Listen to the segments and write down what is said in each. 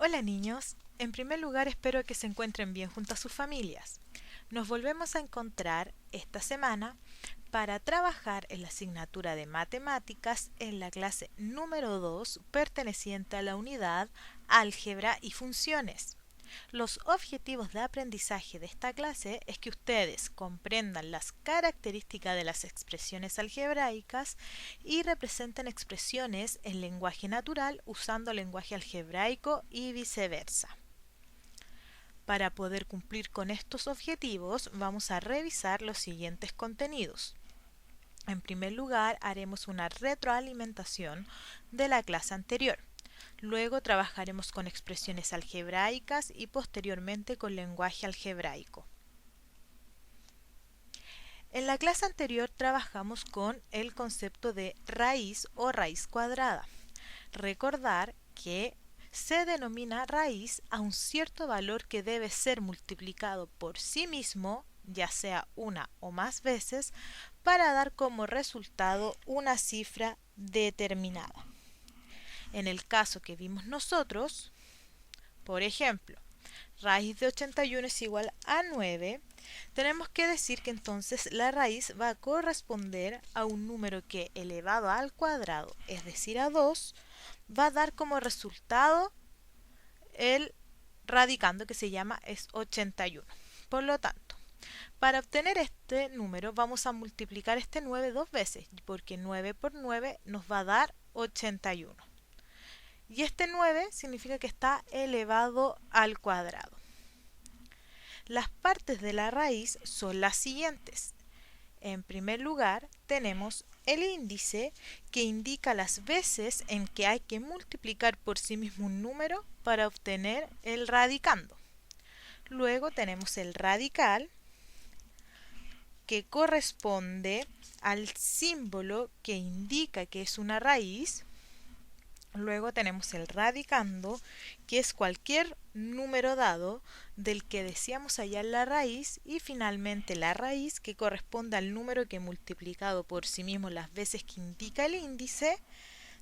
Hola niños, en primer lugar espero que se encuentren bien junto a sus familias. Nos volvemos a encontrar esta semana para trabajar en la asignatura de matemáticas en la clase número 2 perteneciente a la unidad Álgebra y Funciones. Los objetivos de aprendizaje de esta clase es que ustedes comprendan las características de las expresiones algebraicas y representen expresiones en lenguaje natural usando lenguaje algebraico y viceversa. Para poder cumplir con estos objetivos, vamos a revisar los siguientes contenidos. En primer lugar, haremos una retroalimentación de la clase anterior. Luego trabajaremos con expresiones algebraicas y posteriormente con lenguaje algebraico. En la clase anterior trabajamos con el concepto de raíz o raíz cuadrada. Recordar que se denomina raíz a un cierto valor que debe ser multiplicado por sí mismo, ya sea una o más veces, para dar como resultado una cifra determinada. En el caso que vimos nosotros, por ejemplo, raíz de 81 es igual a 9, tenemos que decir que entonces la raíz va a corresponder a un número que elevado al cuadrado, es decir a 2, va a dar como resultado el radicando que se llama es 81. Por lo tanto, para obtener este número vamos a multiplicar este 9 dos veces, porque 9 por 9 nos va a dar 81. Y este 9 significa que está elevado al cuadrado. Las partes de la raíz son las siguientes. En primer lugar, tenemos el índice que indica las veces en que hay que multiplicar por sí mismo un número para obtener el radicando. Luego tenemos el radical, que corresponde al símbolo que indica que es una raíz. Luego tenemos el radicando, que es cualquier número dado del que deseamos hallar la raíz, y finalmente la raíz, que corresponde al número que multiplicado por sí mismo las veces que indica el índice,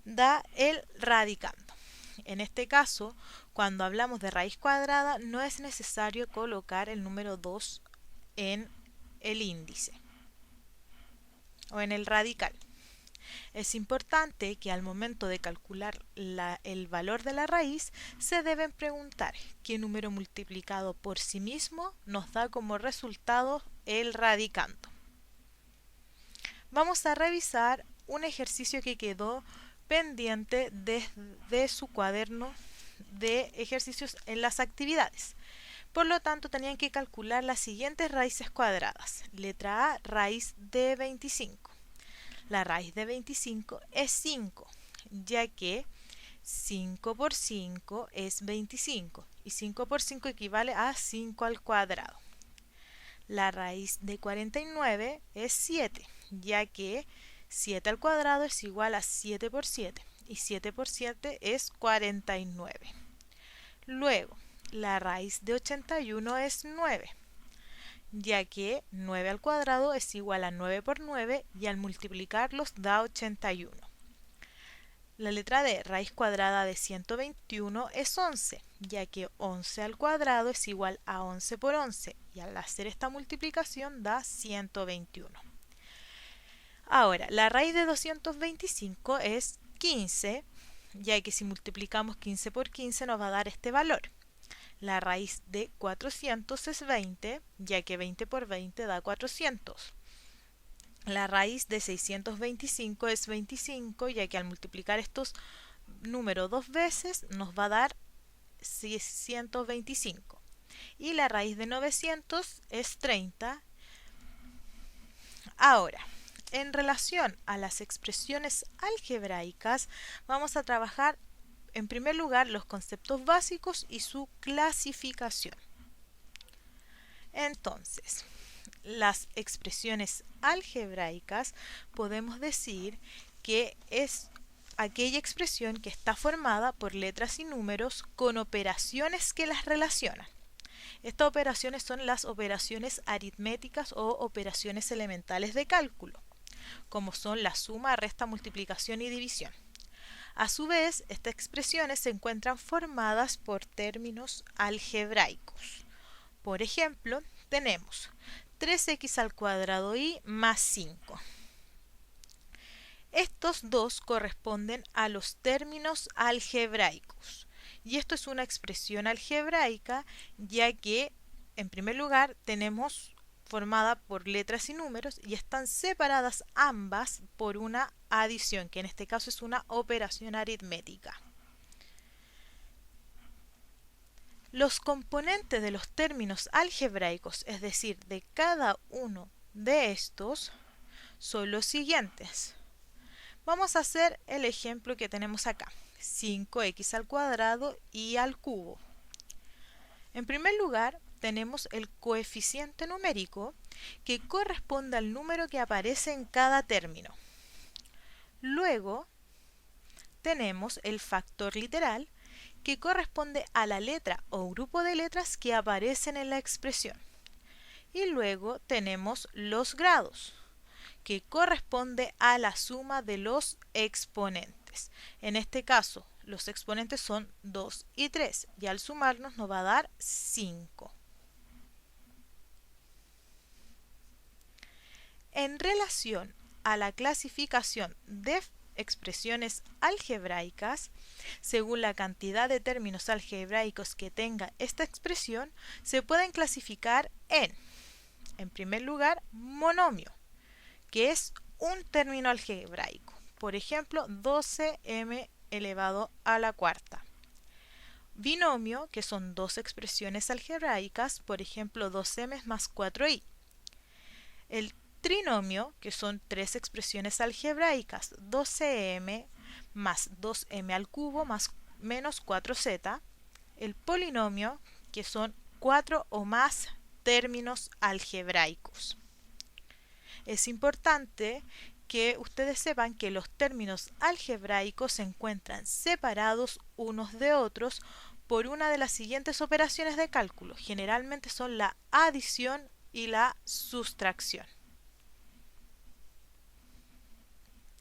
da el radicando. En este caso, cuando hablamos de raíz cuadrada, no es necesario colocar el número 2 en el índice o en el radical. Es importante que al momento de calcular el valor de la raíz se deben preguntar qué número multiplicado por sí mismo nos da como resultado el radicando. Vamos a revisar un ejercicio que quedó pendiente desde su cuaderno de ejercicios en las actividades. Por lo tanto, tenían que calcular las siguientes raíces cuadradas. Letra A, raíz de 25. La raíz de 25 es 5, ya que 5 por 5 es 25 y 5 por 5 equivale a 5 al cuadrado. La raíz de 49 es 7, ya que 7 al cuadrado es igual a 7 por 7 y 7 por 7 es 49. Luego, la raíz de 81 es 9, ya que 9 al cuadrado es igual a 9 por 9 y al multiplicarlos da 81. La letra D, raíz cuadrada de 121 es 11, ya que 11 al cuadrado es igual a 11 por 11 y al hacer esta multiplicación da 121. Ahora, la raíz de 225 es 15, ya que si multiplicamos 15 por 15 nos va a dar este valor. La raíz de 400 es 20, ya que 20 por 20 da 400. La raíz de 625 es 25, ya que al multiplicar estos números dos veces nos va a dar 625. Y la raíz de 900 es 30. Ahora, en relación a las expresiones algebraicas, vamos a trabajar en primer lugar los conceptos básicos y su clasificación. Entonces, las expresiones algebraicas podemos decir que es aquella expresión que está formada por letras y números con operaciones que las relacionan. Estas operaciones son las operaciones aritméticas o operaciones elementales de cálculo, como son la suma, resta, multiplicación y división. A su vez, estas expresiones se encuentran formadas por términos algebraicos. Por ejemplo, tenemos 3x al cuadrado y más 5. Estos dos corresponden a los términos algebraicos. Y esto es una expresión algebraica, ya que, en primer lugar, tenemos formada por letras y números y están separadas ambas por una adición, que en este caso es una operación aritmética. Los componentes de los términos algebraicos, es decir, de cada uno de estos, son los siguientes. Vamos a hacer el ejemplo que tenemos acá, 5x al cuadrado y al cubo. En primer lugar, tenemos el coeficiente numérico que corresponde al número que aparece en cada término. Luego, tenemos el factor literal que corresponde a la letra o grupo de letras que aparecen en la expresión. Y luego tenemos los grados, que corresponde a la suma de los exponentes. En este caso, los exponentes son 2 y 3, y al sumarnos nos va a dar 5. En relación a la clasificación de expresiones algebraicas, según la cantidad de términos algebraicos que tenga esta expresión, se pueden clasificar en primer lugar, monomio, que es un término algebraico. Por ejemplo, 12m elevado a la cuarta. Binomio, que son dos expresiones algebraicas, por ejemplo, 2m más 4i. El trinomio, que son tres expresiones algebraicas, 12m más 2m al cubo más menos 4z. El polinomio, que son 4 o más términos algebraicos. Es importante que ustedes sepan que los términos algebraicos se encuentran separados unos de otros por una de las siguientes operaciones de cálculo. Generalmente son la adición y la sustracción.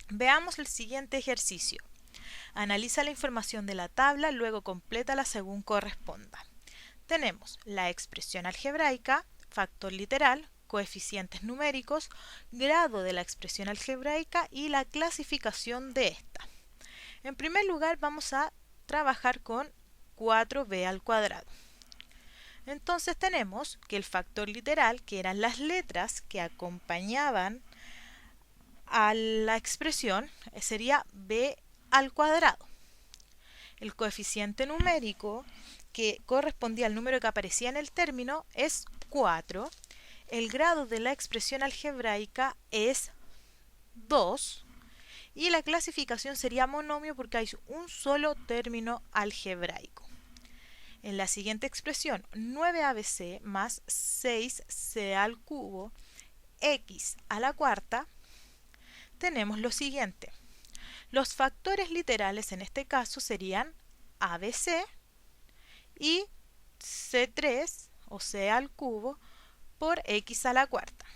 Veamos el siguiente ejercicio. Analiza la información de la tabla, luego complétala según corresponda. Tenemos la expresión algebraica, factor literal, coeficientes numéricos, grado de la expresión algebraica y la clasificación de esta. En primer lugar vamos a trabajar con 4b al cuadrado. Entonces tenemos que el factor literal, que eran las letras que acompañaban a la expresión, sería b al cuadrado. El coeficiente numérico, que correspondía al número que aparecía en el término, es 4. El grado de la expresión algebraica es 2. Y la clasificación sería monomio porque hay un solo término algebraico. En la siguiente expresión, 9abc más 6c al cubo x a la cuarta, tenemos lo siguiente. Los factores literales en este caso serían abc y c3 o c al cubo por x a la cuarta.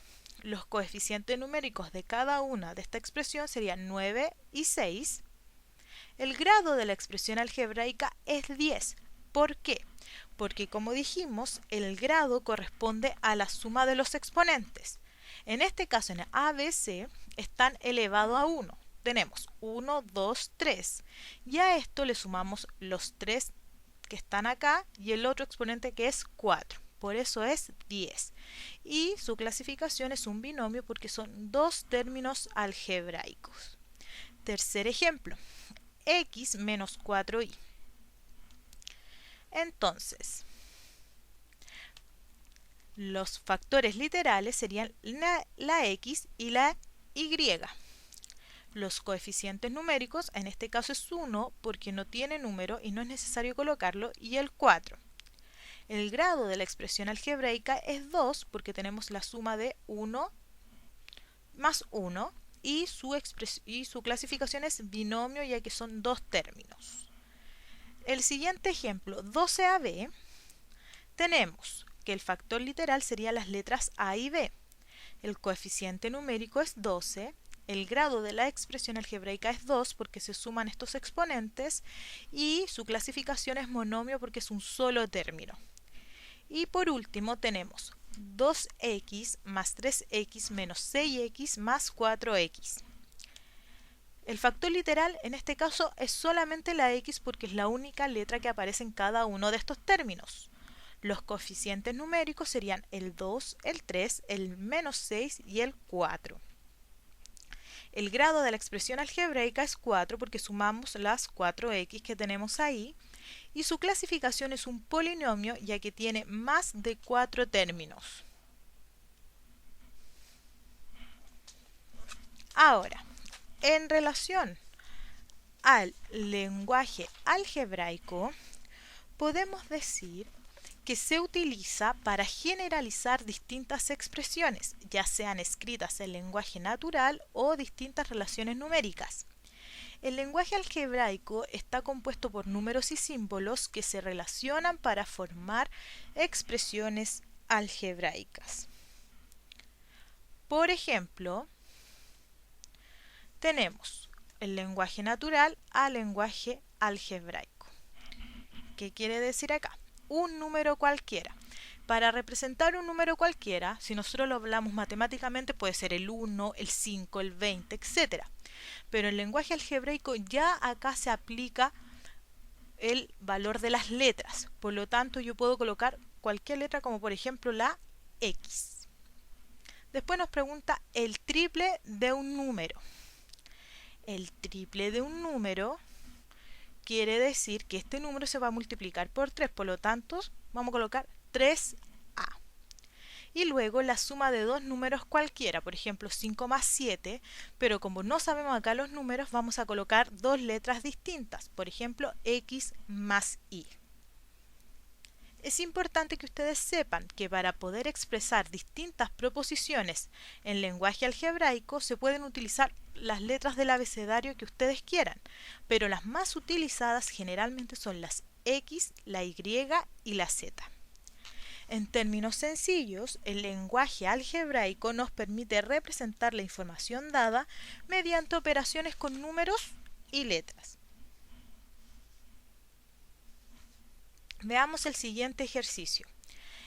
Los coeficientes numéricos de cada una de esta expresión serían 9 y 6. El grado de la expresión algebraica es 10. ¿Por qué? Porque, como dijimos, el grado corresponde a la suma de los exponentes. En este caso, en ABC, están elevados a 1. Tenemos 1, 2, 3. Y a esto le sumamos los 3 que están acá y el otro exponente que es 4. Por eso es 10. Y su clasificación es un binomio porque son dos términos algebraicos. Tercer ejemplo, x menos 4y. Entonces, los factores literales serían la x y la y. Los coeficientes numéricos, en este caso es 1 porque no tiene número y no es necesario colocarlo, y el 4. El grado de la expresión algebraica es 2 porque tenemos la suma de 1 más 1 y su clasificación es binomio ya que son dos términos. El siguiente ejemplo, 12ab, tenemos que el factor literal sería las letras A y B. El coeficiente numérico es 12 el grado de la expresión algebraica es 2 porque se suman estos exponentes y su clasificación es monomio porque es un solo término. Y por último tenemos 2x más 3x menos 6x más 4x. El factor literal en este caso es solamente la x porque es la única letra que aparece en cada uno de estos términos. Los coeficientes numéricos serían el 2, el 3, el menos 6 y el 4. El grado de la expresión algebraica es 4 porque sumamos las 4x que tenemos ahí y su clasificación es un polinomio ya que tiene más de 4 términos. Ahora, en relación al lenguaje algebraico, podemos decir que se utiliza para generalizar distintas expresiones, ya sean escritas en lenguaje natural o distintas relaciones numéricas. El lenguaje algebraico está compuesto por números y símbolos que se relacionan para formar expresiones algebraicas. Por ejemplo, tenemos el lenguaje natural al lenguaje algebraico. ¿Qué quiere decir acá? Un número cualquiera. Para representar un número cualquiera, si nosotros lo hablamos matemáticamente, puede ser el 1, el 5, el 20, etc. Pero en el lenguaje algebraico ya acá se aplica el valor de las letras. Por lo tanto, yo puedo colocar cualquier letra como por ejemplo la X. Después nos pregunta el triple de un número. El triple de un número quiere decir que este número se va a multiplicar por 3, por lo tanto vamos a colocar 3a. Y luego la suma de dos números cualquiera, por ejemplo 5 más 7, pero como no sabemos acá los números vamos a colocar dos letras distintas, por ejemplo x más y. Es importante que ustedes sepan que para poder expresar distintas proposiciones en lenguaje algebraico se pueden utilizar las letras del abecedario que ustedes quieran, pero las más utilizadas generalmente son las X, la Y y la Z. En términos sencillos, el lenguaje algebraico nos permite representar la información dada mediante operaciones con números y letras. Veamos el siguiente ejercicio.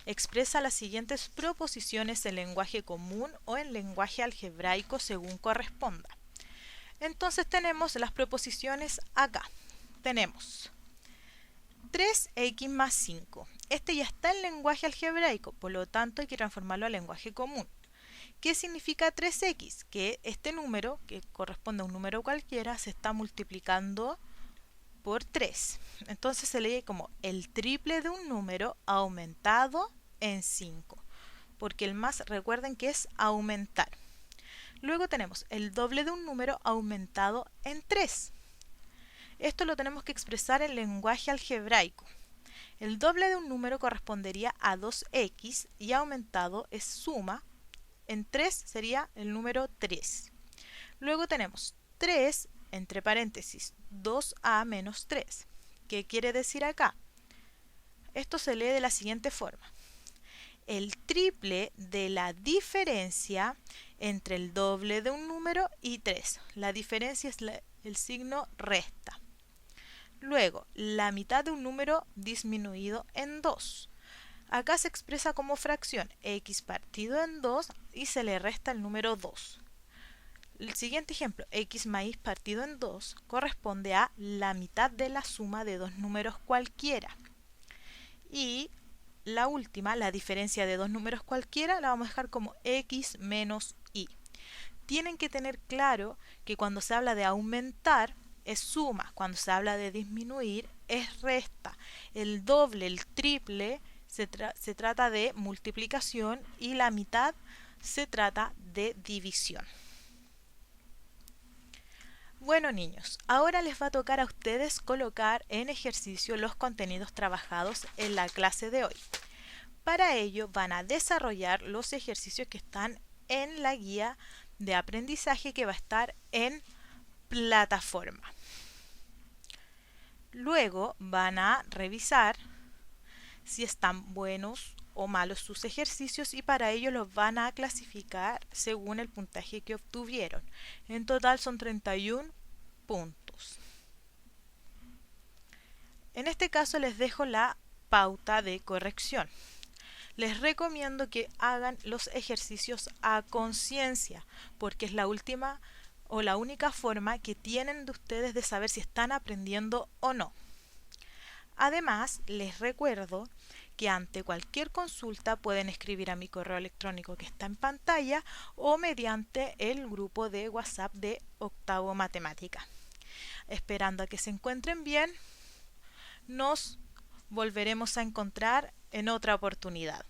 Expresa las siguientes proposiciones en lenguaje común o en lenguaje algebraico según corresponda. Entonces tenemos las proposiciones acá. Tenemos 3x más 5. Este ya está en lenguaje algebraico, por lo tanto hay que transformarlo a lenguaje común. ¿Qué significa 3x? Que este número, que corresponde a un número cualquiera, se está multiplicando por 3. Entonces se lee como el triple de un número aumentado en 5. Porque el más, recuerden que es aumentar. Luego tenemos el doble de un número aumentado en 3. Esto lo tenemos que expresar en lenguaje algebraico. El doble de un número correspondería a 2x y aumentado es suma. En 3 sería el número 3. Luego tenemos 3 entre paréntesis 2a menos 3. ¿Qué quiere decir acá? Esto se lee de la siguiente forma. El triple de la diferencia entre el doble de un número y 3. La diferencia es el signo resta. Luego, la mitad de un número disminuido en 2. Acá se expresa como fracción x partido en 2 y se le resta el número 2. El siguiente ejemplo, x más y partido en 2, corresponde a la mitad de la suma de dos números cualquiera. Y la última, la diferencia de dos números cualquiera, la vamos a dejar como x menos y. Tienen que tener claro que cuando se habla de aumentar es suma, cuando se habla de disminuir es resta. El doble, el triple se trata de multiplicación y la mitad se trata de división. Bueno niños, ahora les va a tocar a ustedes colocar en ejercicio los contenidos trabajados en la clase de hoy. Para ello van a desarrollar los ejercicios que están en la guía de aprendizaje que va a estar en plataforma. Luego van a revisar si están buenos o malos sus ejercicios y para ello los van a clasificar según el puntaje que obtuvieron. En total son 31 puntos. En este caso les dejo la pauta de corrección. Les recomiendo que hagan los ejercicios a conciencia, porque es la última o la única forma que tienen de ustedes de saber si están aprendiendo o no. Además, les recuerdo que ante cualquier consulta pueden escribir a mi correo electrónico que está en pantalla o mediante el grupo de WhatsApp de Octavo Matemática. Esperando a que se encuentren bien, nos volveremos a encontrar en otra oportunidad.